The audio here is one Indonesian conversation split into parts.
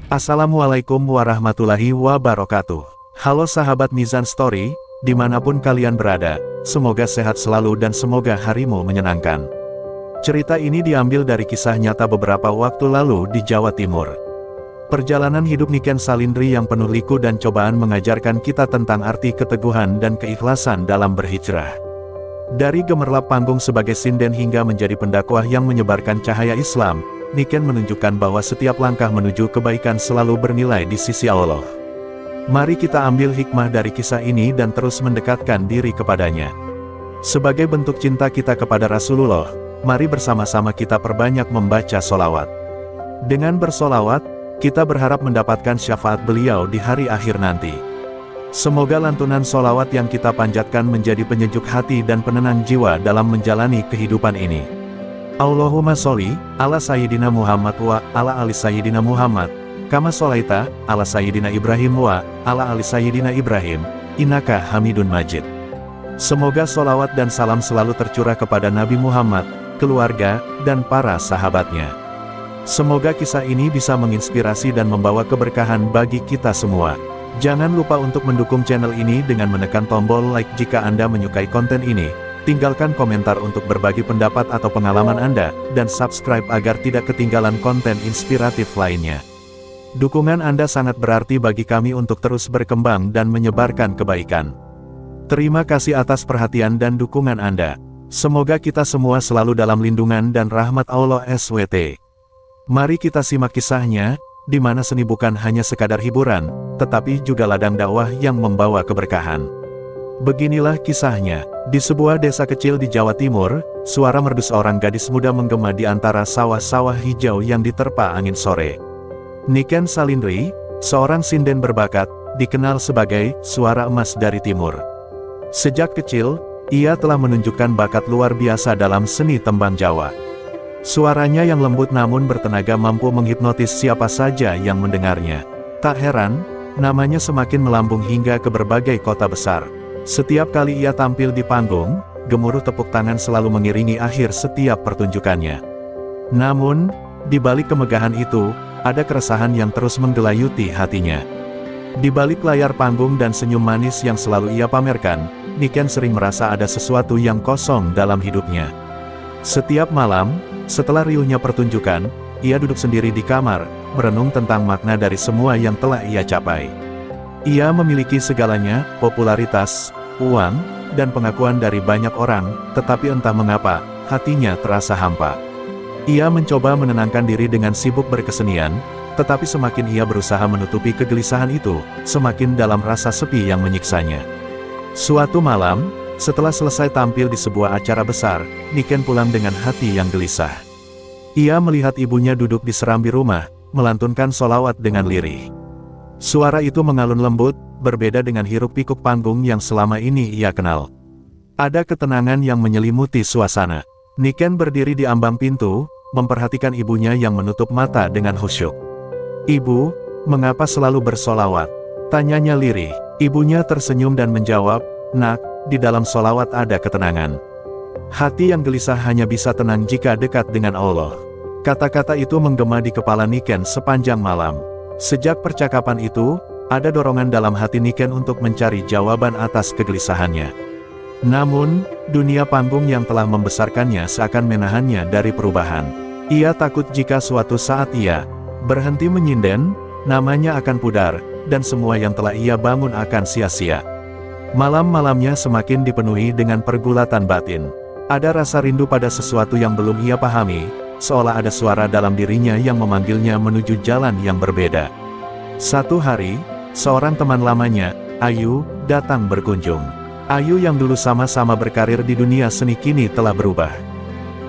Assalamualaikum warahmatullahi wabarakatuh. Halo sahabat Mizan Story, dimanapun kalian berada, semoga sehat selalu dan semoga harimu menyenangkan. Cerita ini diambil dari kisah nyata beberapa waktu lalu di Jawa Timur. Perjalanan hidup Niken Salindri yang penuh liku dan cobaan mengajarkan kita tentang arti keteguhan dan keikhlasan dalam berhijrah. Dari gemerlap panggung sebagai sinden hingga menjadi pendakwah yang menyebarkan cahaya Islam, Niken menunjukkan bahwa setiap langkah menuju kebaikan selalu bernilai di sisi Allah. Mari kita ambil hikmah dari kisah ini dan terus mendekatkan diri kepadanya. Sebagai bentuk cinta kita kepada Rasulullah, mari bersama-sama kita perbanyak membaca solawat. Dengan bersolawat, kita berharap mendapatkan syafaat beliau di hari akhir nanti. Semoga lantunan solawat yang kita panjatkan menjadi penyejuk hati dan penenang jiwa dalam menjalani kehidupan ini. Allahumma sholli ala Sayyidina Muhammad wa ala ali Sayyidina Muhammad, kama sholaita ala Sayyidina Ibrahim wa ala ali Sayyidina Ibrahim, innaka Hamidun Majid. Semoga solawat dan salam selalu tercurah kepada Nabi Muhammad, keluarga, dan para sahabatnya. Semoga kisah ini bisa menginspirasi dan membawa keberkahan bagi kita semua. Jangan lupa untuk mendukung channel ini dengan menekan tombol like jika Anda menyukai konten ini. Tinggalkan komentar untuk berbagi pendapat atau pengalaman Anda, dan subscribe agar tidak ketinggalan konten inspiratif lainnya. Dukungan Anda sangat berarti bagi kami untuk terus berkembang dan menyebarkan kebaikan. Terima kasih atas perhatian dan dukungan Anda. Semoga kita semua selalu dalam lindungan dan rahmat Allah SWT. Mari kita simak kisahnya, di mana seni bukan hanya sekadar hiburan, tetapi juga ladang dakwah yang membawa keberkahan. Beginilah kisahnya. Di sebuah desa kecil di Jawa Timur, suara merdu seorang gadis muda menggema di antara sawah-sawah hijau yang diterpa angin sore. Niken Salindri, seorang sinden berbakat, dikenal sebagai suara emas dari timur. Sejak kecil, ia telah menunjukkan bakat luar biasa dalam seni tembang Jawa. Suaranya yang lembut namun bertenaga mampu menghipnotis siapa saja yang mendengarnya. Tak heran, namanya semakin melambung hingga ke berbagai kota besar. Setiap kali ia tampil di panggung, gemuruh tepuk tangan selalu mengiringi akhir setiap pertunjukannya. Namun, di balik kemegahan itu, ada keresahan yang terus menggelayuti hatinya. Di balik layar panggung dan senyum manis yang selalu ia pamerkan, Niken sering merasa ada sesuatu yang kosong dalam hidupnya. Setiap malam, setelah riuhnya pertunjukan, ia duduk sendiri di kamar, merenung tentang makna dari semua yang telah ia capai. Ia memiliki segalanya, popularitas, uang, dan pengakuan dari banyak orang, tetapi entah mengapa, hatinya terasa hampa. Ia mencoba menenangkan diri dengan sibuk berkesenian, tetapi semakin ia berusaha menutupi kegelisahan itu, semakin dalam rasa sepi yang menyiksanya. Suatu malam, setelah selesai tampil di sebuah acara besar, Niken pulang dengan hati yang gelisah. Ia melihat ibunya duduk di serambi rumah, melantunkan solawat dengan lirih. Suara itu mengalun lembut, berbeda dengan hiruk-pikuk panggung yang selama ini ia kenal. Ada ketenangan yang menyelimuti suasana. Niken berdiri di ambang pintu, memperhatikan ibunya yang menutup mata dengan khusyuk. "Ibu, mengapa selalu bersolawat?" tanyanya lirih. Ibunya tersenyum dan menjawab, "Nak, di dalam solawat ada ketenangan. Hati yang gelisah hanya bisa tenang jika dekat dengan Allah." Kata-kata itu menggema di kepala Niken sepanjang malam. Sejak percakapan itu, ada dorongan dalam hati Niken untuk mencari jawaban atas kegelisahannya. Namun, dunia panggung yang telah membesarkannya seakan menahannya dari perubahan. Ia takut jika suatu saat ia berhenti menyinden, namanya akan pudar, dan semua yang telah ia bangun akan sia-sia. Malam-malamnya semakin dipenuhi dengan pergulatan batin. Ada rasa rindu pada sesuatu yang belum ia pahami, seolah ada suara dalam dirinya yang memanggilnya menuju jalan yang berbeda. Satu hari, seorang teman lamanya, Ayu, datang berkunjung. Ayu yang dulu sama-sama berkarir di dunia seni kini telah berubah.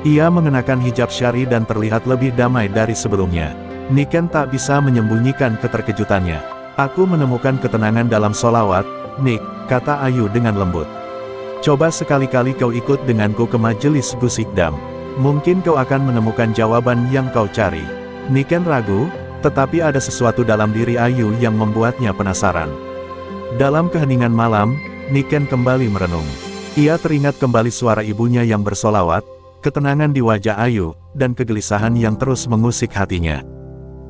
Ia mengenakan hijab syari dan terlihat lebih damai dari sebelumnya. Niken tak bisa menyembunyikan keterkejutannya. "Aku menemukan ketenangan dalam solawat, Nik," kata Ayu dengan lembut. "Coba sekali-kali kau ikut denganku ke majelis Gusikdam. Mungkin kau akan menemukan jawaban yang kau cari." Niken ragu, tetapi ada sesuatu dalam diri Ayu yang membuatnya penasaran. Dalam keheningan malam, Niken kembali merenung. Ia teringat kembali suara ibunya yang bersolawat, ketenangan di wajah Ayu, dan kegelisahan yang terus mengusik hatinya.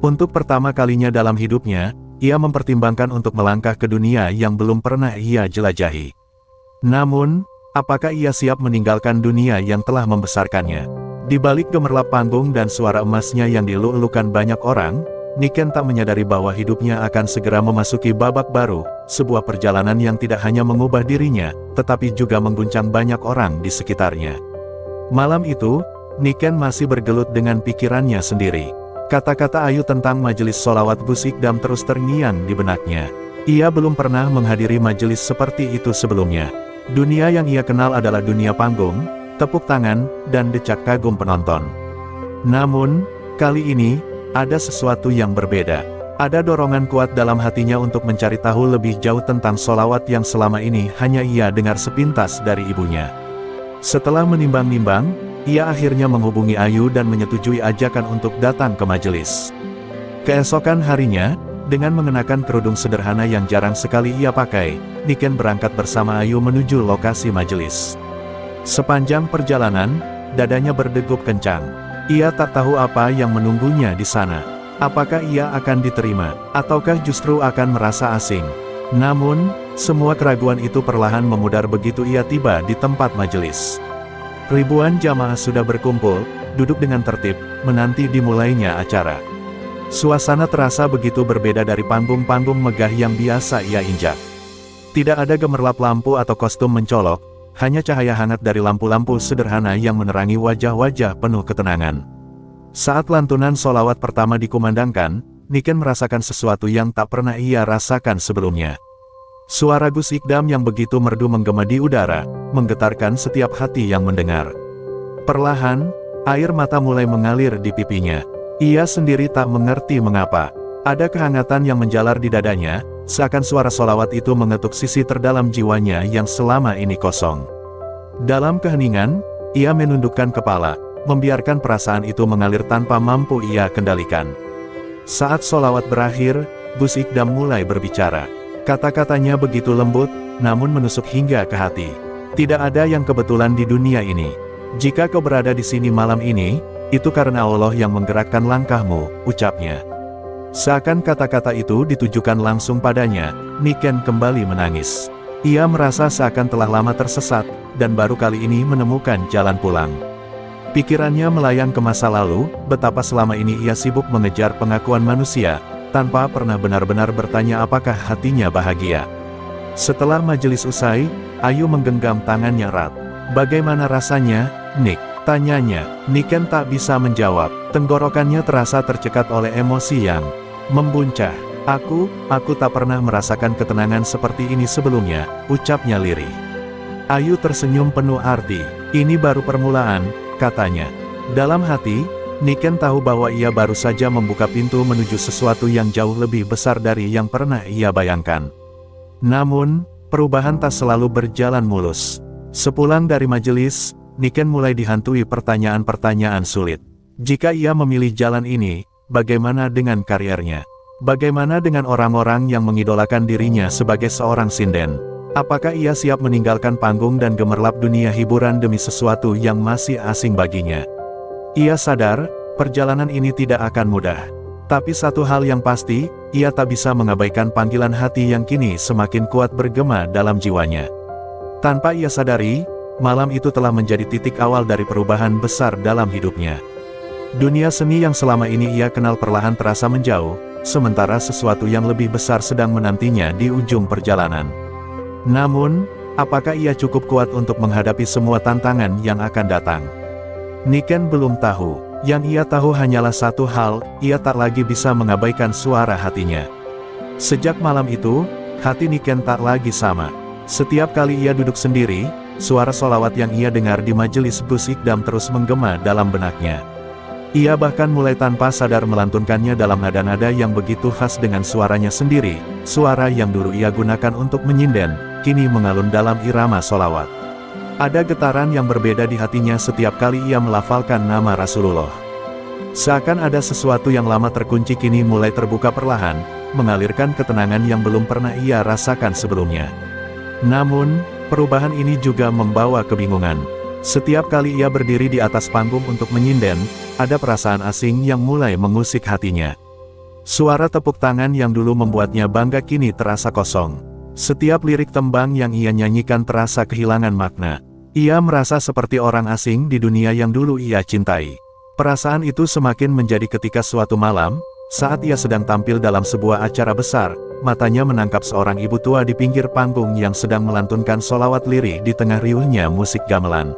Untuk pertama kalinya dalam hidupnya, ia mempertimbangkan untuk melangkah ke dunia yang belum pernah ia jelajahi. Namun, apakah ia siap meninggalkan dunia yang telah membesarkannya? Di balik gemerlap panggung dan suara emasnya yang dielu-elukan banyak orang, Niken tak menyadari bahwa hidupnya akan segera memasuki babak baru, sebuah perjalanan yang tidak hanya mengubah dirinya, tetapi juga mengguncang banyak orang di sekitarnya. Malam itu, Niken masih bergelut dengan pikirannya sendiri. Kata-kata Ayu tentang majelis sholawat Gus Ikdam terus terngiang di benaknya. Ia belum pernah menghadiri majelis seperti itu sebelumnya. Dunia yang ia kenal adalah dunia panggung, tepuk tangan, dan decak kagum penonton. Namun, kali ini, ada sesuatu yang berbeda. Ada dorongan kuat dalam hatinya untuk mencari tahu lebih jauh tentang sholawat yang selama ini hanya ia dengar sepintas dari ibunya. Setelah menimbang-nimbang, ia akhirnya menghubungi Ayu dan menyetujui ajakan untuk datang ke majelis. Keesokan harinya, dengan mengenakan kerudung sederhana yang jarang sekali ia pakai, Niken berangkat bersama Ayu menuju lokasi majelis. Sepanjang perjalanan, dadanya berdegup kencang. Ia tak tahu apa yang menunggunya di sana. Apakah ia akan diterima, ataukah justru akan merasa asing? Namun, semua keraguan itu perlahan memudar begitu ia tiba di tempat majelis. Ribuan jamaah sudah berkumpul, duduk dengan tertib, menanti dimulainya acara. Suasana terasa begitu berbeda dari panggung-panggung megah yang biasa ia injak. Tidak ada gemerlap lampu atau kostum mencolok, hanya cahaya hangat dari lampu-lampu sederhana yang menerangi wajah-wajah penuh ketenangan. Saat lantunan sholawat pertama dikumandangkan, Niken merasakan sesuatu yang tak pernah ia rasakan sebelumnya. Suara Gus Ikdam yang begitu merdu menggema di udara, menggetarkan setiap hati yang mendengar. Perlahan, air mata mulai mengalir di pipinya. Ia sendiri tak mengerti mengapa. Ada kehangatan yang menjalar di dadanya, seakan suara sholawat itu mengetuk sisi terdalam jiwanya yang selama ini kosong. Dalam keheningan, ia menundukkan kepala, membiarkan perasaan itu mengalir tanpa mampu ia kendalikan. Saat sholawat berakhir, Gus Ikdam mulai berbicara. Kata-katanya begitu lembut, namun menusuk hingga ke hati. Tidak ada yang kebetulan di dunia ini. Jika kau berada di sini malam ini, itu karena Allah yang menggerakkan langkahmu, ucapnya. Seakan kata-kata itu ditujukan langsung padanya, Niken kembali menangis. Ia merasa seakan telah lama tersesat, dan baru kali ini menemukan jalan pulang. Pikirannya melayang ke masa lalu, betapa selama ini ia sibuk mengejar pengakuan manusia, tanpa pernah benar-benar bertanya apakah hatinya bahagia. Setelah majelis usai, Ayu menggenggam tangannya erat. Bagaimana rasanya, Nick? Tanyanya. Niken tak bisa menjawab. Tenggorokannya terasa tercekat oleh emosi yang membuncah. Aku tak pernah merasakan ketenangan seperti ini sebelumnya, ucapnya lirih. Ayu tersenyum penuh arti. Ini baru permulaan, katanya. Dalam hati, Niken tahu bahwa ia baru saja membuka pintu menuju sesuatu yang jauh lebih besar dari yang pernah ia bayangkan. Namun, perubahan tak selalu berjalan mulus. Sepulang dari majelis, Niken mulai dihantui pertanyaan-pertanyaan sulit. Jika ia memilih jalan ini, bagaimana dengan karirnya? Bagaimana dengan orang-orang yang mengidolakan dirinya sebagai seorang sinden? Apakah ia siap meninggalkan panggung dan gemerlap dunia hiburan demi sesuatu yang masih asing baginya? Ia sadar, perjalanan ini tidak akan mudah. Tapi satu hal yang pasti, ia tak bisa mengabaikan panggilan hati yang kini semakin kuat bergema dalam jiwanya. Tanpa ia sadari, malam itu telah menjadi titik awal dari perubahan besar dalam hidupnya. Dunia seni yang selama ini ia kenal perlahan terasa menjauh, sementara sesuatu yang lebih besar sedang menantinya di ujung perjalanan. Namun, apakah ia cukup kuat untuk menghadapi semua tantangan yang akan datang? Niken belum tahu. Yang ia tahu hanyalah satu hal, ia tak lagi bisa mengabaikan suara hatinya. Sejak malam itu, hati Niken tak lagi sama. Setiap kali ia duduk sendiri, suara sholawat yang ia dengar di majelis Gus Ikdam terus menggema dalam benaknya. Ia bahkan mulai tanpa sadar melantunkannya dalam nada-nada yang begitu khas dengan suaranya sendiri, suara yang dulu ia gunakan untuk menyinden, kini mengalun dalam irama sholawat. Ada getaran yang berbeda di hatinya setiap kali ia melafalkan nama Rasulullah. Seakan ada sesuatu yang lama terkunci kini mulai terbuka perlahan, mengalirkan ketenangan yang belum pernah ia rasakan sebelumnya. Namun, perubahan ini juga membawa kebingungan. Setiap kali ia berdiri di atas panggung untuk menyinden, ada perasaan asing yang mulai mengusik hatinya. Suara tepuk tangan yang dulu membuatnya bangga kini terasa kosong. Setiap lirik tembang yang ia nyanyikan terasa kehilangan makna. Ia merasa seperti orang asing di dunia yang dulu ia cintai. Perasaan itu semakin menjadi ketika suatu malam, saat ia sedang tampil dalam sebuah acara besar, matanya menangkap seorang ibu tua di pinggir panggung yang sedang melantunkan sholawat lirih di tengah riuhnya musik gamelan.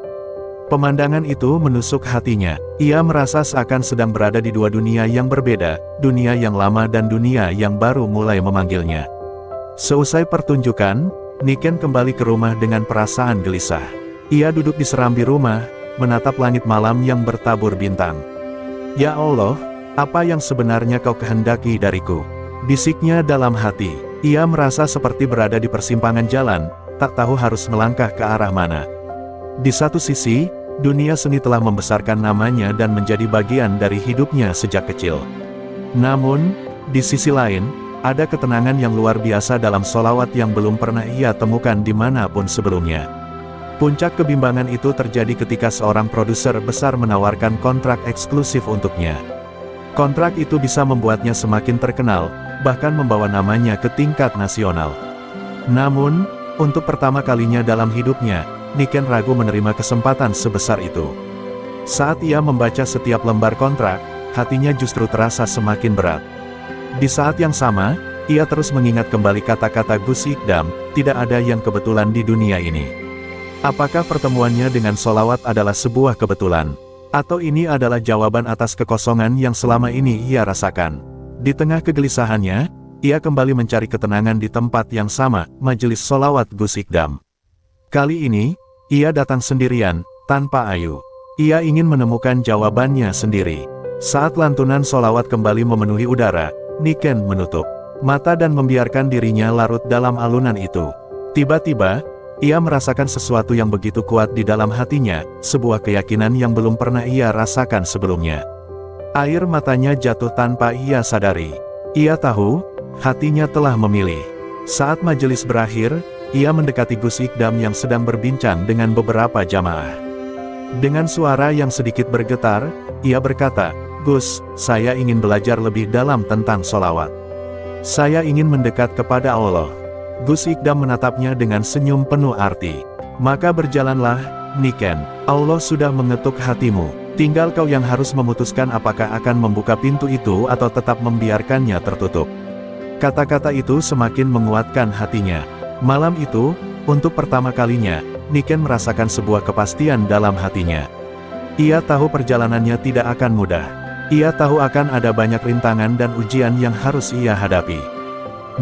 Pemandangan itu menusuk hatinya. Ia merasa seakan sedang berada di dua dunia yang berbeda, dunia yang lama dan dunia yang baru mulai memanggilnya. Seusai pertunjukan, Niken kembali ke rumah dengan perasaan gelisah. Ia duduk di serambi rumah, menatap langit malam yang bertabur bintang. "Ya Allah, apa yang sebenarnya kau kehendaki dariku?" bisiknya dalam hati. Ia merasa seperti berada di persimpangan jalan, tak tahu harus melangkah ke arah mana. Di satu sisi, dunia seni telah membesarkan namanya dan menjadi bagian dari hidupnya sejak kecil. Namun, di sisi lain, ada ketenangan yang luar biasa dalam sholawat yang belum pernah ia temukan dimanapun sebelumnya. Puncak kebimbangan itu terjadi ketika seorang produser besar menawarkan kontrak eksklusif untuknya. Kontrak itu bisa membuatnya semakin terkenal, bahkan membawa namanya ke tingkat nasional. Namun, untuk pertama kalinya dalam hidupnya, Niken ragu menerima kesempatan sebesar itu. Saat ia membaca setiap lembar kontrak, hatinya justru terasa semakin berat. Di saat yang sama, ia terus mengingat kembali kata-kata Gus Ikdam, "Tidak ada yang kebetulan di dunia ini." Apakah pertemuannya dengan sholawat adalah sebuah kebetulan? Atau ini adalah jawaban atas kekosongan yang selama ini ia rasakan? Di tengah kegelisahannya, ia kembali mencari ketenangan di tempat yang sama, majelis sholawat Gus Ikdam. Kali ini, ia datang sendirian, tanpa Ayu. Ia ingin menemukan jawabannya sendiri. Saat lantunan sholawat kembali memenuhi udara, Niken menutup mata dan membiarkan dirinya larut dalam alunan itu. Tiba-tiba, ia merasakan sesuatu yang begitu kuat di dalam hatinya, sebuah keyakinan yang belum pernah ia rasakan sebelumnya. Air matanya jatuh tanpa ia sadari. Ia tahu, hatinya telah memilih. Saat majelis berakhir, ia mendekati Gus Ikdam yang sedang berbincang dengan beberapa jamaah. Dengan suara yang sedikit bergetar, ia berkata, "Gus, saya ingin belajar lebih dalam tentang sholawat. Saya ingin mendekat kepada Allah." Gus Ikdam menatapnya dengan senyum penuh arti. "Maka berjalanlah, Niken. Allah sudah mengetuk hatimu. Tinggal kau yang harus memutuskan apakah akan membuka pintu itu atau tetap membiarkannya tertutup." Kata-kata itu semakin menguatkan hatinya. Malam itu, untuk pertama kalinya, Niken merasakan sebuah kepastian dalam hatinya. Ia tahu perjalanannya tidak akan mudah. Ia tahu akan ada banyak rintangan dan ujian yang harus ia hadapi.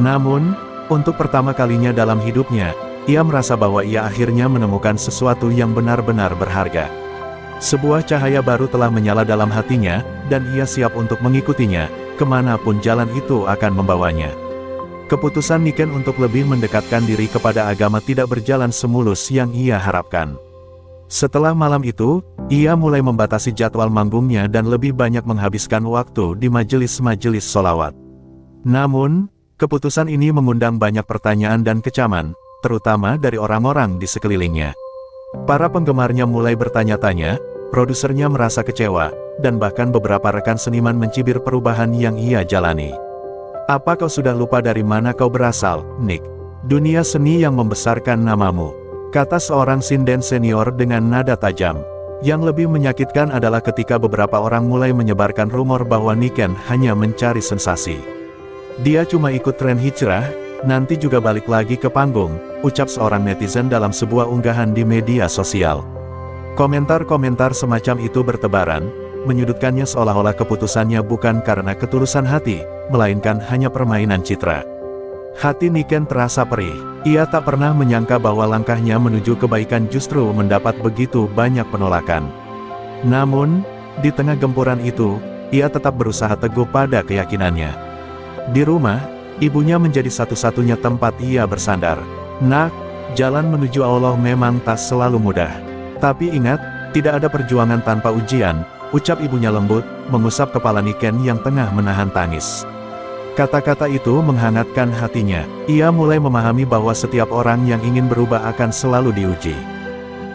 Namun, untuk pertama kalinya dalam hidupnya, ia merasa bahwa ia akhirnya menemukan sesuatu yang benar-benar berharga. Sebuah cahaya baru telah menyala dalam hatinya, dan ia siap untuk mengikutinya, kemanapun jalan itu akan membawanya. Keputusan Niken untuk lebih mendekatkan diri kepada agama tidak berjalan semulus yang ia harapkan. Setelah malam itu, ia mulai membatasi jadwal manggungnya dan lebih banyak menghabiskan waktu di majelis-majelis sholawat. Namun, keputusan ini mengundang banyak pertanyaan dan kecaman, terutama dari orang-orang di sekelilingnya. Para penggemarnya mulai bertanya-tanya, produsernya merasa kecewa, dan bahkan beberapa rekan seniman mencibir perubahan yang ia jalani. "Apa kau sudah lupa dari mana kau berasal, Nick? Dunia seni yang membesarkan namamu," kata seorang sinden senior dengan nada tajam. Yang lebih menyakitkan adalah ketika beberapa orang mulai menyebarkan rumor bahwa Niken hanya mencari sensasi. "Dia cuma ikut tren hijrah, nanti juga balik lagi ke panggung," ucap seorang netizen dalam sebuah unggahan di media sosial. Komentar-komentar semacam itu bertebaran, menyudutkannya seolah-olah keputusannya bukan karena ketulusan hati, melainkan hanya permainan citra. Hati Niken terasa perih. Ia tak pernah menyangka bahwa langkahnya menuju kebaikan justru mendapat begitu banyak penolakan. Namun, di tengah gempuran itu, ia tetap berusaha teguh pada keyakinannya. Di rumah, ibunya menjadi satu-satunya tempat ia bersandar. "Nak, jalan menuju Allah memang tak selalu mudah. Tapi ingat, tidak ada perjuangan tanpa ujian," ucap ibunya lembut, mengusap kepala Niken yang tengah menahan tangis. Kata-kata itu menghangatkan hatinya. Ia mulai memahami bahwa setiap orang yang ingin berubah akan selalu diuji.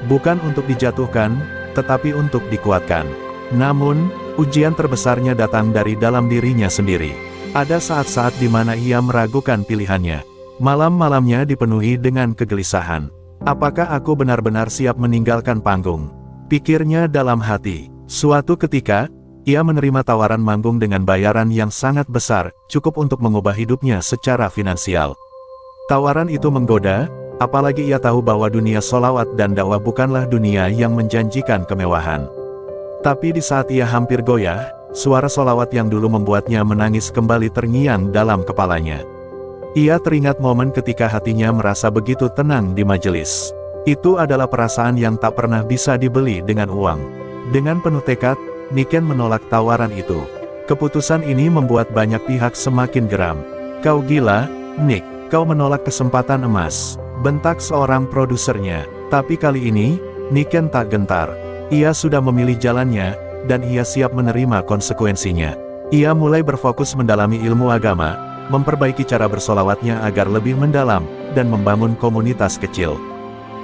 Bukan untuk dijatuhkan, tetapi untuk dikuatkan. Namun, ujian terbesarnya datang dari dalam dirinya sendiri. Ada saat-saat di mana ia meragukan pilihannya. Malam-malamnya dipenuhi dengan kegelisahan. Apakah aku benar-benar siap meninggalkan panggung? Pikirnya dalam hati. Suatu ketika, ia menerima tawaran manggung dengan bayaran yang sangat besar, cukup untuk mengubah hidupnya secara finansial. Tawaran itu menggoda, apalagi ia tahu bahwa dunia sholawat dan dakwah bukanlah dunia yang menjanjikan kemewahan. Tapi di saat ia hampir goyah, suara sholawat yang dulu membuatnya menangis kembali terngiang dalam kepalanya. Ia teringat momen ketika hatinya merasa begitu tenang di majelis. Itu adalah perasaan yang tak pernah bisa dibeli dengan uang. Dengan penuh tekad, Niken menolak tawaran itu. Keputusan ini membuat banyak pihak semakin geram. "Kau gila, Nick, kau menolak kesempatan emas," bentak seorang produsernya. Tapi kali ini, Niken tak gentar. Ia sudah memilih jalannya, dan ia siap menerima konsekuensinya. Ia mulai berfokus mendalami ilmu agama, memperbaiki cara bersolawatnya agar lebih mendalam, dan membangun komunitas kecil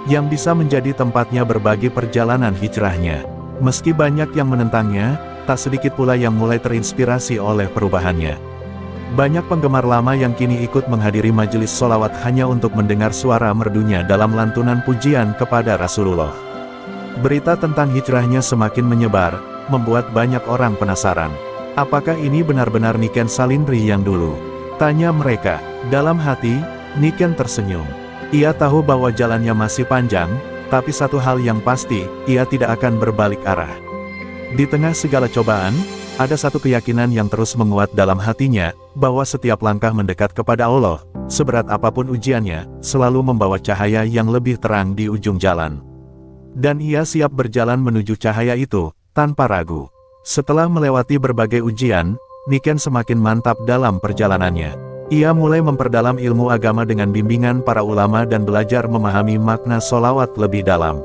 yang bisa menjadi tempatnya berbagi perjalanan hijrahnya. Meski banyak yang menentangnya, tak sedikit pula yang mulai terinspirasi oleh perubahannya. Banyak penggemar lama yang kini ikut menghadiri majelis solawat hanya untuk mendengar suara merdunya dalam lantunan pujian kepada Rasulullah. Berita tentang hijrahnya semakin menyebar, membuat banyak orang penasaran. Apakah ini benar-benar Niken Salindri yang dulu? Tanya mereka. Dalam hati, Niken tersenyum. Ia tahu bahwa jalannya masih panjang, tapi satu hal yang pasti, ia tidak akan berbalik arah. Di tengah segala cobaan, ada satu keyakinan yang terus menguat dalam hatinya, bahwa setiap langkah mendekat kepada Allah, seberat apapun ujiannya, selalu membawa cahaya yang lebih terang di ujung jalan. Dan ia siap berjalan menuju cahaya itu, tanpa ragu. Setelah melewati berbagai ujian, Niken semakin mantap dalam perjalanannya. Ia mulai memperdalam ilmu agama dengan bimbingan para ulama dan belajar memahami makna solawat lebih dalam.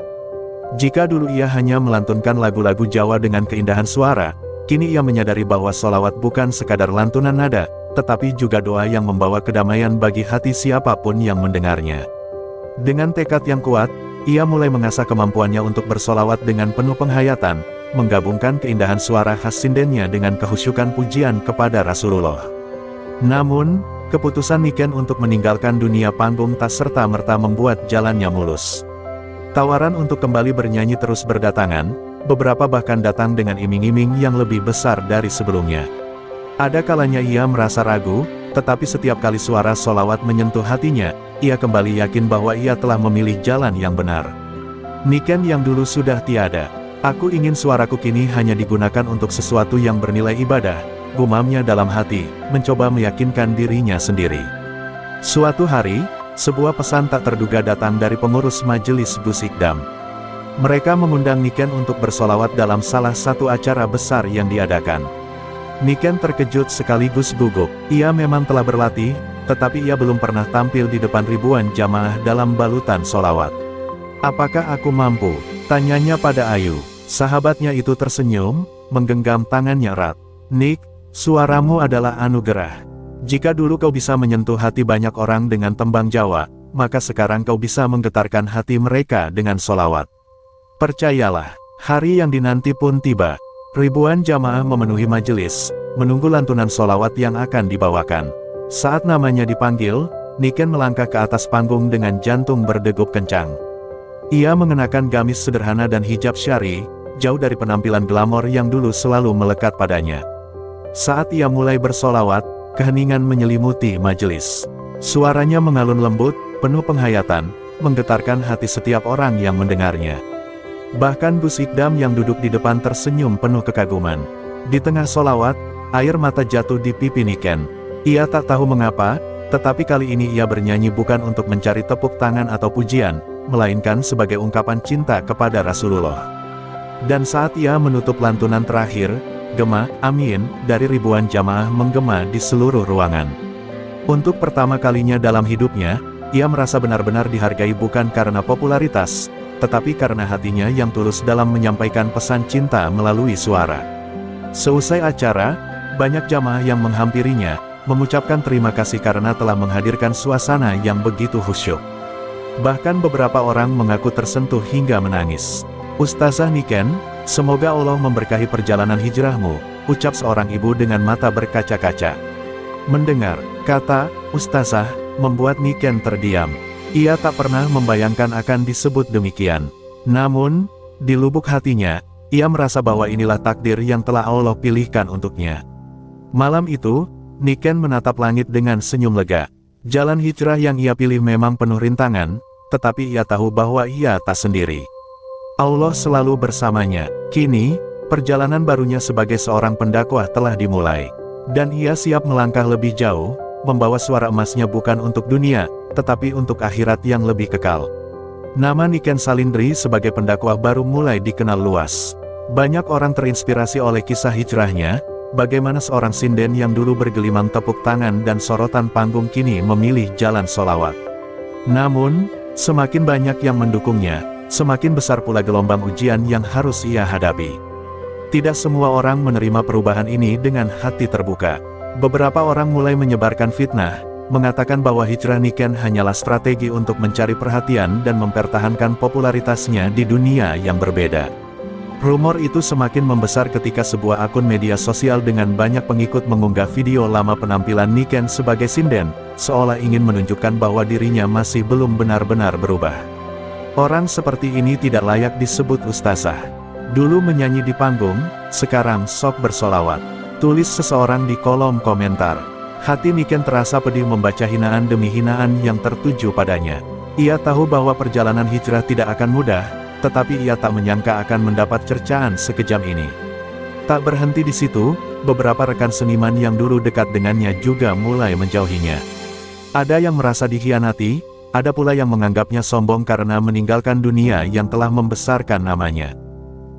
Jika dulu ia hanya melantunkan lagu-lagu Jawa dengan keindahan suara, kini ia menyadari bahwa solawat bukan sekadar lantunan nada, tetapi juga doa yang membawa kedamaian bagi hati siapapun yang mendengarnya. Dengan tekad yang kuat, ia mulai mengasah kemampuannya untuk bersolawat dengan penuh penghayatan, menggabungkan keindahan suara khas sindennya dengan kehusyukan pujian kepada Rasulullah. Namun, keputusan Niken untuk meninggalkan dunia panggung tak serta-merta membuat jalannya mulus. Tawaran untuk kembali bernyanyi terus berdatangan, beberapa bahkan datang dengan iming-iming yang lebih besar dari sebelumnya. Ada kalanya ia merasa ragu, tetapi setiap kali suara solawat menyentuh hatinya, ia kembali yakin bahwa ia telah memilih jalan yang benar. Niken yang dulu sudah tiada. "Aku ingin suaraku kini hanya digunakan untuk sesuatu yang bernilai ibadah," gumamnya dalam hati, mencoba meyakinkan dirinya sendiri. Suatu hari, sebuah pesan tak terduga datang dari pengurus majelis Gus Ikdam. Mereka mengundang Niken untuk bersolawat dalam salah satu acara besar yang diadakan. Niken terkejut sekaligus gugup. Ia memang telah berlatih, tetapi ia belum pernah tampil di depan ribuan jamaah dalam balutan solawat. "Apakah aku mampu?" tanyanya pada Ayu. Sahabatnya itu tersenyum, menggenggam tangannya erat. "Nick, suaramu adalah anugerah. Jika dulu kau bisa menyentuh hati banyak orang dengan tembang Jawa, maka sekarang kau bisa menggetarkan hati mereka dengan solawat. Percayalah, hari yang dinanti pun tiba." Ribuan jamaah memenuhi majelis, menunggu lantunan solawat yang akan dibawakan. Saat namanya dipanggil, Niken melangkah ke atas panggung dengan jantung berdegup kencang. Ia mengenakan gamis sederhana dan hijab syari, jauh dari penampilan glamor yang dulu selalu melekat padanya. Saat ia mulai bersolawat, keheningan menyelimuti majelis. Suaranya mengalun lembut, penuh penghayatan, menggetarkan hati setiap orang yang mendengarnya. Bahkan Gus Ikdam yang duduk di depan tersenyum penuh kekaguman. Di tengah solawat, air mata jatuh di pipi Niken. Ia tak tahu mengapa, tetapi kali ini ia bernyanyi bukan untuk mencari tepuk tangan atau pujian, melainkan sebagai ungkapan cinta kepada Rasulullah. Dan saat ia menutup lantunan terakhir, gema, amin, dari ribuan jamaah menggema di seluruh ruangan. Untuk pertama kalinya dalam hidupnya, ia merasa benar-benar dihargai bukan karena popularitas, tetapi karena hatinya yang tulus dalam menyampaikan pesan cinta melalui suara. Seusai acara, banyak jamaah yang menghampirinya, mengucapkan terima kasih karena telah menghadirkan suasana yang begitu khusyuk. Bahkan beberapa orang mengaku tersentuh hingga menangis. "Ustazah Niken, semoga Allah memberkahi perjalanan hijrahmu," ucap seorang ibu dengan mata berkaca-kaca. Mendengar kata ustazah membuat Niken terdiam. Ia tak pernah membayangkan akan disebut demikian. Namun, di lubuk hatinya, ia merasa bahwa inilah takdir yang telah Allah pilihkan untuknya. Malam itu, Niken menatap langit dengan senyum lega. Jalan hijrah yang ia pilih memang penuh rintangan, tetapi ia tahu bahwa ia tak sendiri. Allah selalu bersamanya. Kini, perjalanan barunya sebagai seorang pendakwah telah dimulai. Dan ia siap melangkah lebih jauh, membawa suara emasnya bukan untuk dunia, tetapi untuk akhirat yang lebih kekal. Nama Niken Salindri sebagai pendakwah baru mulai dikenal luas. Banyak orang terinspirasi oleh kisah hijrahnya, bagaimana seorang sinden yang dulu bergelimang tepuk tangan dan sorotan panggung kini memilih jalan sholawat. Namun, semakin banyak yang mendukungnya, semakin besar pula gelombang ujian yang harus ia hadapi. Tidak semua orang menerima perubahan ini dengan hati terbuka. Beberapa orang mulai menyebarkan fitnah, mengatakan bahwa hijrah Niken hanyalah strategi untuk mencari perhatian dan mempertahankan popularitasnya di dunia yang berbeda. Rumor itu semakin membesar ketika sebuah akun media sosial dengan banyak pengikut mengunggah video lama penampilan Niken sebagai sinden, seolah ingin menunjukkan bahwa dirinya masih belum benar-benar berubah. Orang seperti ini tidak layak disebut ustazah. Dulu menyanyi di panggung, sekarang sok bersolawat. Tulis seseorang di kolom komentar. Hati Niken terasa pedih membaca hinaan demi hinaan yang tertuju padanya. Ia tahu bahwa perjalanan hijrah tidak akan mudah, tetapi ia tak menyangka akan mendapat cercaan sekejam ini. Tak berhenti di situ, beberapa rekan seniman yang dulu dekat dengannya juga mulai menjauhinya. Ada yang merasa dikhianati, ada pula yang menganggapnya sombong karena meninggalkan dunia yang telah membesarkan namanya.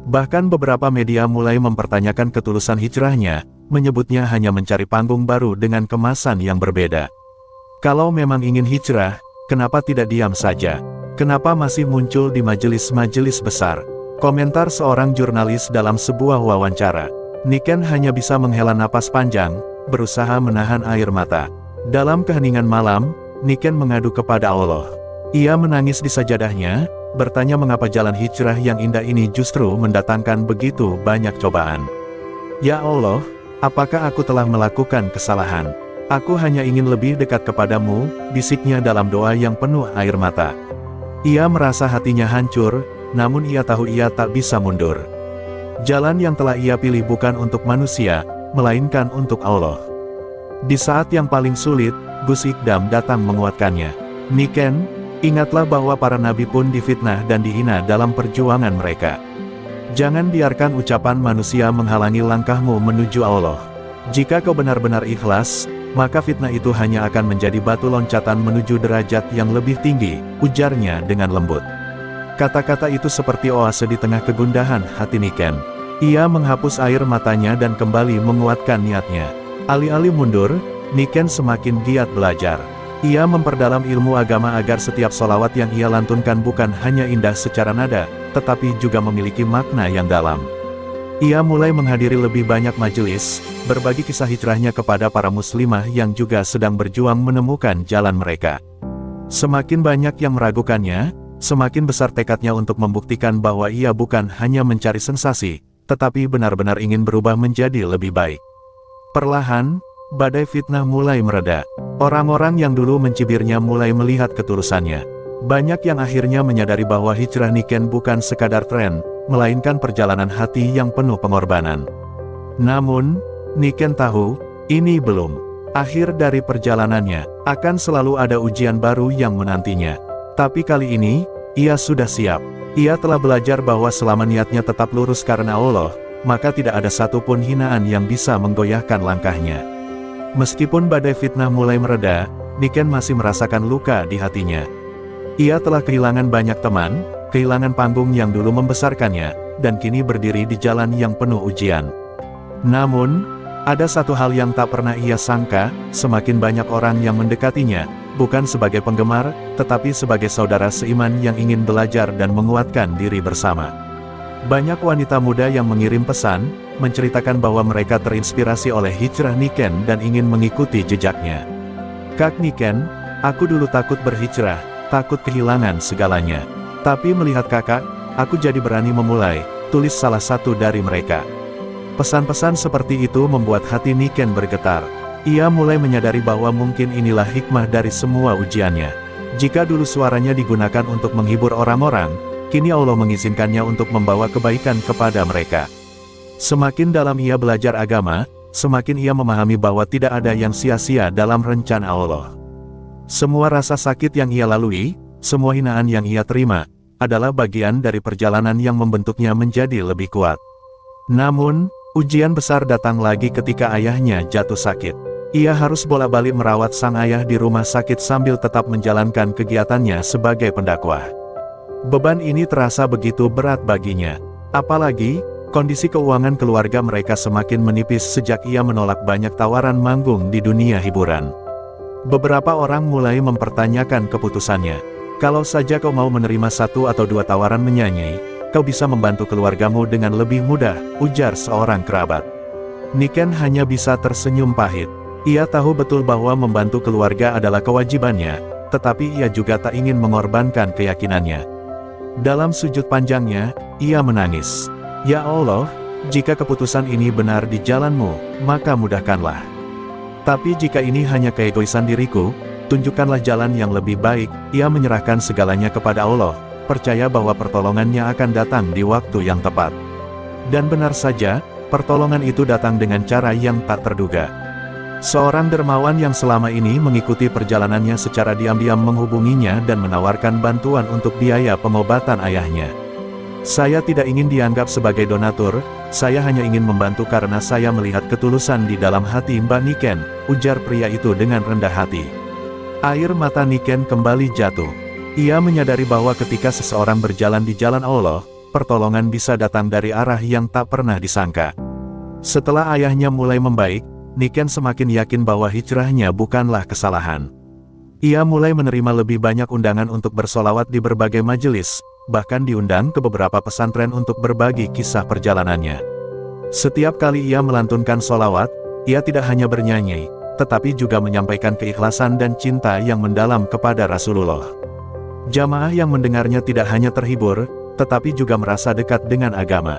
Bahkan beberapa media mulai mempertanyakan ketulusan hijrahnya, menyebutnya hanya mencari panggung baru dengan kemasan yang berbeda. Kalau memang ingin hijrah, kenapa tidak diam saja? Kenapa masih muncul di majelis-majelis besar? Komentar seorang jurnalis dalam sebuah wawancara. Niken hanya bisa menghela napas panjang, berusaha menahan air mata. Dalam keheningan malam, Niken mengadu kepada Allah. Ia menangis di sajadahnya, bertanya mengapa jalan hijrah yang indah ini justru mendatangkan begitu banyak cobaan. Ya Allah, apakah aku telah melakukan kesalahan? Aku hanya ingin lebih dekat kepadamu, bisiknya dalam doa yang penuh air mata. Ia merasa hatinya hancur, namun ia tahu ia tak bisa mundur. Jalan yang telah ia pilih bukan untuk manusia, melainkan untuk Allah. Di saat yang paling sulit, Gus Ikdam datang menguatkannya. Niken, ingatlah bahwa para nabi pun difitnah dan dihina dalam perjuangan mereka. Jangan biarkan ucapan manusia menghalangi langkahmu menuju Allah. Jika kau benar-benar ikhlas, maka fitnah itu hanya akan menjadi batu loncatan menuju derajat yang lebih tinggi, ujarnya dengan lembut. Kata-kata itu seperti oase di tengah kegundahan hati Niken. Ia menghapus air matanya dan kembali menguatkan niatnya. Alih-alih mundur, Niken semakin giat belajar. Ia memperdalam ilmu agama agar setiap solawat yang ia lantunkan bukan hanya indah secara nada, tetapi juga memiliki makna yang dalam. Ia mulai menghadiri lebih banyak majelis, berbagi kisah hijrahnya kepada para muslimah yang juga sedang berjuang menemukan jalan mereka. Semakin banyak yang meragukannya, semakin besar tekadnya untuk membuktikan bahwa ia bukan hanya mencari sensasi, tetapi benar-benar ingin berubah menjadi lebih baik. Perlahan, badai fitnah mulai mereda. Orang-orang yang dulu mencibirnya mulai melihat ketulusannya. Banyak yang akhirnya menyadari bahwa hijrah Niken bukan sekadar tren, melainkan perjalanan hati yang penuh pengorbanan. Namun, Niken tahu, ini belum akhir dari perjalanannya. Akan selalu ada ujian baru yang menantinya. Tapi kali ini, ia sudah siap. Ia telah belajar bahwa selama niatnya tetap lurus karena Allah, maka tidak ada satupun hinaan yang bisa menggoyahkan langkahnya. Meskipun badai fitnah mulai mereda, Niken masih merasakan luka di hatinya. Ia telah kehilangan banyak teman, kehilangan panggung yang dulu membesarkannya, dan kini berdiri di jalan yang penuh ujian. Namun, ada satu hal yang tak pernah ia sangka, semakin banyak orang yang mendekatinya, bukan sebagai penggemar, tetapi sebagai saudara seiman yang ingin belajar dan menguatkan diri bersama. Banyak wanita muda yang mengirim pesan, menceritakan bahwa mereka terinspirasi oleh hijrah Niken dan ingin mengikuti jejaknya. Kak Niken, aku dulu takut berhijrah, takut kehilangan segalanya. Tapi melihat kakak, aku jadi berani memulai, tulis salah satu dari mereka. Pesan-pesan seperti itu membuat hati Niken bergetar. Ia mulai menyadari bahwa mungkin inilah hikmah dari semua ujiannya. Jika dulu suaranya digunakan untuk menghibur orang-orang, kini Allah mengizinkannya untuk membawa kebaikan kepada mereka. Semakin dalam ia belajar agama, semakin ia memahami bahwa tidak ada yang sia-sia dalam rencana Allah. Semua rasa sakit yang ia lalui, semua hinaan yang ia terima, adalah bagian dari perjalanan yang membentuknya menjadi lebih kuat. Namun, ujian besar datang lagi ketika ayahnya jatuh sakit. Ia harus bolak-balik merawat sang ayah di rumah sakit sambil tetap menjalankan kegiatannya sebagai pendakwah. Beban ini terasa begitu berat baginya. Apalagi, kondisi keuangan keluarga mereka semakin menipis sejak ia menolak banyak tawaran manggung di dunia hiburan. Beberapa orang mulai mempertanyakan keputusannya. Kalau saja kau mau menerima 1 atau 2 tawaran menyanyi, kau bisa membantu keluargamu dengan lebih mudah, ujar seorang kerabat. Niken hanya bisa tersenyum pahit. Ia tahu betul bahwa membantu keluarga adalah kewajibannya, tetapi ia juga tak ingin mengorbankan keyakinannya. Dalam sujud panjangnya, ia menangis. Ya Allah, jika keputusan ini benar di jalan-Mu, maka mudahkanlah. Tapi jika ini hanya keegoisan diriku, tunjukkanlah jalan yang lebih baik. Ia menyerahkan segalanya kepada Allah, percaya bahwa pertolongannya akan datang di waktu yang tepat. Dan benar saja, pertolongan itu datang dengan cara yang tak terduga. Seorang dermawan yang selama ini mengikuti perjalanannya secara diam-diam menghubunginya dan menawarkan bantuan untuk biaya pengobatan ayahnya. Saya tidak ingin dianggap sebagai donatur, saya hanya ingin membantu karena saya melihat ketulusan di dalam hati Mbak Niken, ujar pria itu dengan rendah hati. Air mata Niken kembali jatuh. Ia menyadari bahwa ketika seseorang berjalan di jalan Allah, pertolongan bisa datang dari arah yang tak pernah disangka. Setelah ayahnya mulai membaik, Niken semakin yakin bahwa hijrahnya bukanlah kesalahan. Ia mulai menerima lebih banyak undangan untuk bersolawat di berbagai majelis, bahkan diundang ke beberapa pesantren untuk berbagi kisah perjalanannya. Setiap kali ia melantunkan solawat, ia tidak hanya bernyanyi, tetapi juga menyampaikan keikhlasan dan cinta yang mendalam kepada Rasulullah. Jamaah yang mendengarnya tidak hanya terhibur, tetapi juga merasa dekat dengan agama.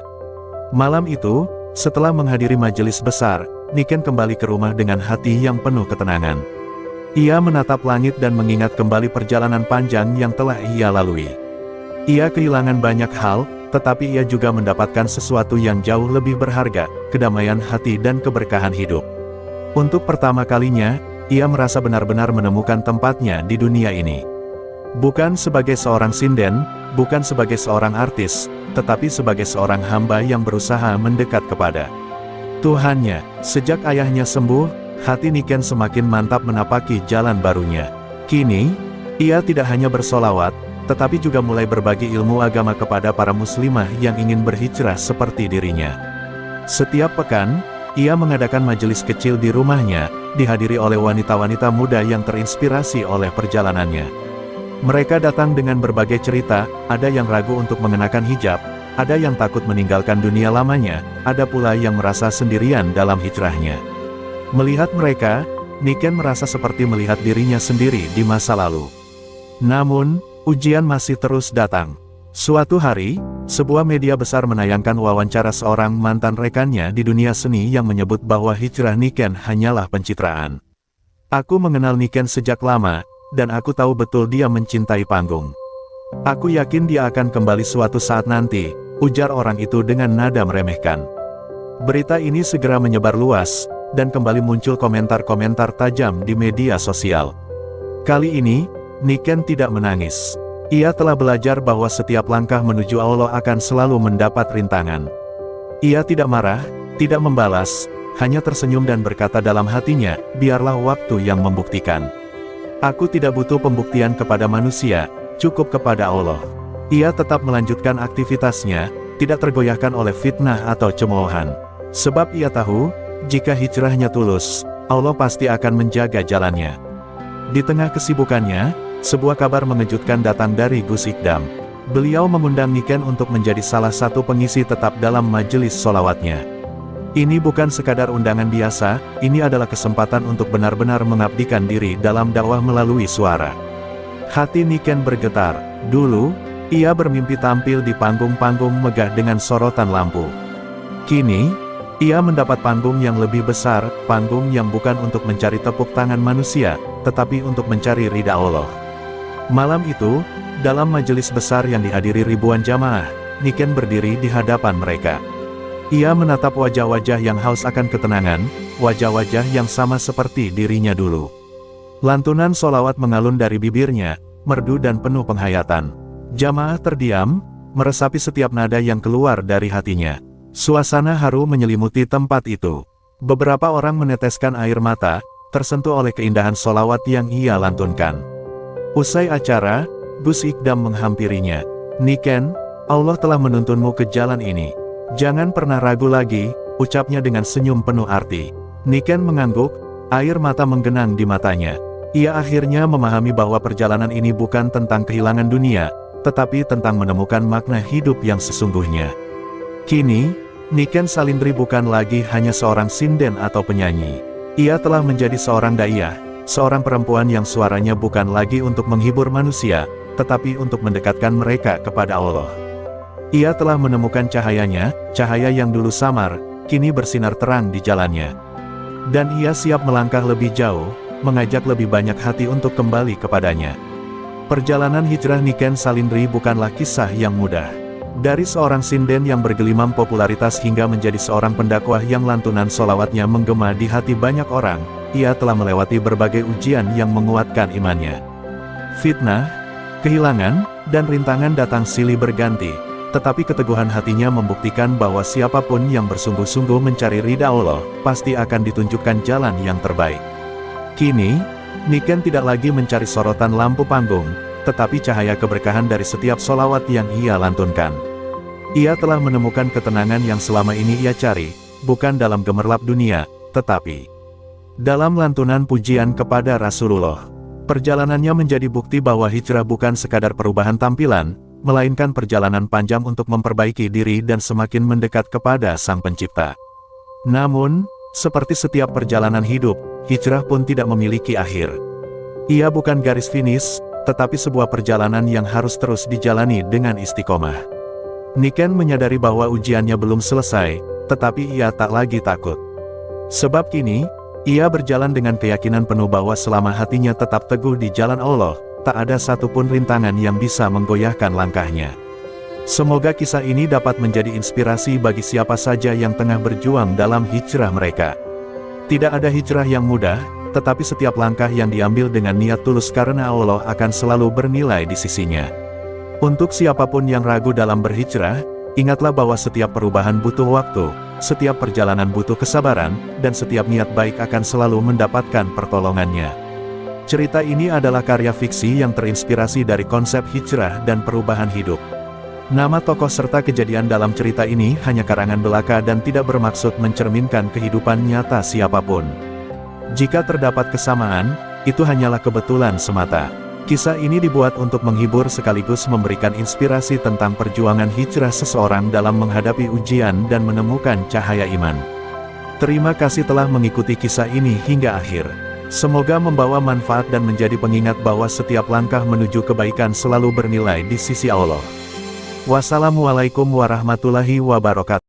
Malam itu, setelah menghadiri majelis besar, Niken kembali ke rumah dengan hati yang penuh ketenangan. Ia menatap langit dan mengingat kembali perjalanan panjang yang telah ia lalui. Ia kehilangan banyak hal, tetapi ia juga mendapatkan sesuatu yang jauh lebih berharga, kedamaian hati dan keberkahan hidup. Untuk pertama kalinya, ia merasa benar-benar menemukan tempatnya di dunia ini. Bukan sebagai seorang sinden, bukan sebagai seorang artis, tetapi sebagai seorang hamba yang berusaha mendekat kepada Tuhannya. Sejak ayahnya sembuh, hati Niken semakin mantap menapaki jalan barunya. Kini, ia tidak hanya bersolawat, tetapi juga mulai berbagi ilmu agama kepada para muslimah yang ingin berhijrah seperti dirinya. Setiap pekan, ia mengadakan majelis kecil di rumahnya, dihadiri oleh wanita-wanita muda yang terinspirasi oleh perjalanannya. Mereka datang dengan berbagai cerita, ada yang ragu untuk mengenakan hijab, ada yang takut meninggalkan dunia lamanya, ada pula yang merasa sendirian dalam hijrahnya. Melihat mereka, Niken merasa seperti melihat dirinya sendiri di masa lalu. Namun, ujian masih terus datang. Suatu hari, sebuah media besar menayangkan wawancara seorang mantan rekannya di dunia seni yang menyebut bahwa hijrah Niken hanyalah pencitraan. Aku mengenal Niken sejak lama, dan aku tahu betul dia mencintai panggung. Aku yakin dia akan kembali suatu saat nanti, ujar orang itu dengan nada meremehkan. Berita ini segera menyebar luas, dan kembali muncul komentar-komentar tajam di media sosial. Kali ini, Niken tidak menangis. Ia telah belajar bahwa setiap langkah menuju Allah akan selalu mendapat rintangan. Ia tidak marah, tidak membalas, hanya tersenyum dan berkata dalam hatinya, biarlah waktu yang membuktikan. Aku tidak butuh pembuktian kepada manusia, cukup kepada Allah. Ia tetap melanjutkan aktivitasnya, tidak tergoyahkan oleh fitnah atau cemoohan. Sebab ia tahu, jika hijrahnya tulus, Allah pasti akan menjaga jalannya. Di tengah kesibukannya, sebuah kabar mengejutkan datang dari Gus Ikdam. Beliau mengundang Niken untuk menjadi salah satu pengisi tetap dalam majelis solawatnya. Ini bukan sekadar undangan biasa, ini adalah kesempatan untuk benar-benar mengabdikan diri dalam dakwah melalui suara. Hati Niken bergetar. Dulu, ia bermimpi tampil di panggung-panggung megah dengan sorotan lampu. Kini, Ia mendapat panggung yang lebih besar, panggung yang bukan untuk mencari tepuk tangan manusia, tetapi untuk mencari ridha Allah. Malam itu, dalam majelis besar yang dihadiri ribuan jamaah, Niken berdiri di hadapan mereka. Ia menatap wajah-wajah yang haus akan ketenangan, wajah-wajah yang sama seperti dirinya dulu. Lantunan solawat mengalun dari bibirnya, merdu dan penuh penghayatan. Jamaah terdiam, meresapi setiap nada yang keluar dari hatinya. Suasana haru menyelimuti tempat itu. Beberapa orang meneteskan air mata, tersentuh oleh keindahan solawat yang ia lantunkan. Usai acara, Gus Ikdam menghampirinya. "Niken, Allah telah menuntunmu ke jalan ini. Jangan pernah ragu lagi," ucapnya dengan senyum penuh arti. Niken mengangguk, air mata menggenang di matanya. Ia akhirnya memahami bahwa perjalanan ini bukan tentang kehilangan dunia, tetapi tentang menemukan makna hidup yang sesungguhnya. Kini, Niken Salindri bukan lagi hanya seorang sinden atau penyanyi. Ia telah menjadi seorang daiyah, seorang perempuan yang suaranya bukan lagi untuk menghibur manusia, tetapi untuk mendekatkan mereka kepada Allah. Ia telah menemukan cahayanya, cahaya yang dulu samar, kini bersinar terang di jalannya. Dan ia siap melangkah lebih jauh, mengajak lebih banyak hati untuk kembali kepadanya. Perjalanan hijrah Niken Salindri bukanlah kisah yang mudah. Dari seorang sinden yang bergelimang popularitas hingga menjadi seorang pendakwah yang lantunan solawatnya menggema di hati banyak orang, ia telah melewati berbagai ujian yang menguatkan imannya. Fitnah, kehilangan, dan rintangan datang silih berganti, tetapi keteguhan hatinya membuktikan bahwa siapapun yang bersungguh-sungguh mencari ridha Allah, pasti akan ditunjukkan jalan yang terbaik. Kini, Niken tidak lagi mencari sorotan lampu panggung, tetapi cahaya keberkahan dari setiap solawat yang ia lantunkan. Ia telah menemukan ketenangan yang selama ini ia cari, bukan dalam gemerlap dunia, tetapi dalam lantunan pujian kepada Rasulullah. Perjalanannya menjadi bukti bahwa hijrah bukan sekadar perubahan tampilan, melainkan perjalanan panjang untuk memperbaiki diri dan semakin mendekat kepada Sang Pencipta. Namun, seperti setiap perjalanan hidup, hijrah pun tidak memiliki akhir. Ia bukan garis finish, tetapi sebuah perjalanan yang harus terus dijalani dengan istiqomah. Niken menyadari bahwa ujiannya belum selesai, tetapi ia tak lagi takut. Sebab kini, ia berjalan dengan keyakinan penuh bahwa selama hatinya tetap teguh di jalan Allah, tak ada satupun rintangan yang bisa menggoyahkan langkahnya. Semoga kisah ini dapat menjadi inspirasi bagi siapa saja yang tengah berjuang dalam hijrah mereka. Tidak ada hijrah yang mudah, tetapi setiap langkah yang diambil dengan niat tulus karena Allah akan selalu bernilai di sisinya. Untuk siapapun yang ragu dalam berhijrah, ingatlah bahwa setiap perubahan butuh waktu, setiap perjalanan butuh kesabaran, dan setiap niat baik akan selalu mendapatkan pertolongannya. Cerita ini adalah karya fiksi yang terinspirasi dari konsep hijrah dan perubahan hidup. Nama tokoh serta kejadian dalam cerita ini hanya karangan belaka dan tidak bermaksud mencerminkan kehidupan nyata siapapun. Jika terdapat kesamaan, itu hanyalah kebetulan semata. Kisah ini dibuat untuk menghibur sekaligus memberikan inspirasi tentang perjuangan hijrah seseorang dalam menghadapi ujian dan menemukan cahaya iman. Terima kasih telah mengikuti kisah ini hingga akhir. Semoga membawa manfaat dan menjadi pengingat bahwa setiap langkah menuju kebaikan selalu bernilai di sisi Allah. Wassalamualaikum warahmatullahi wabarakatuh.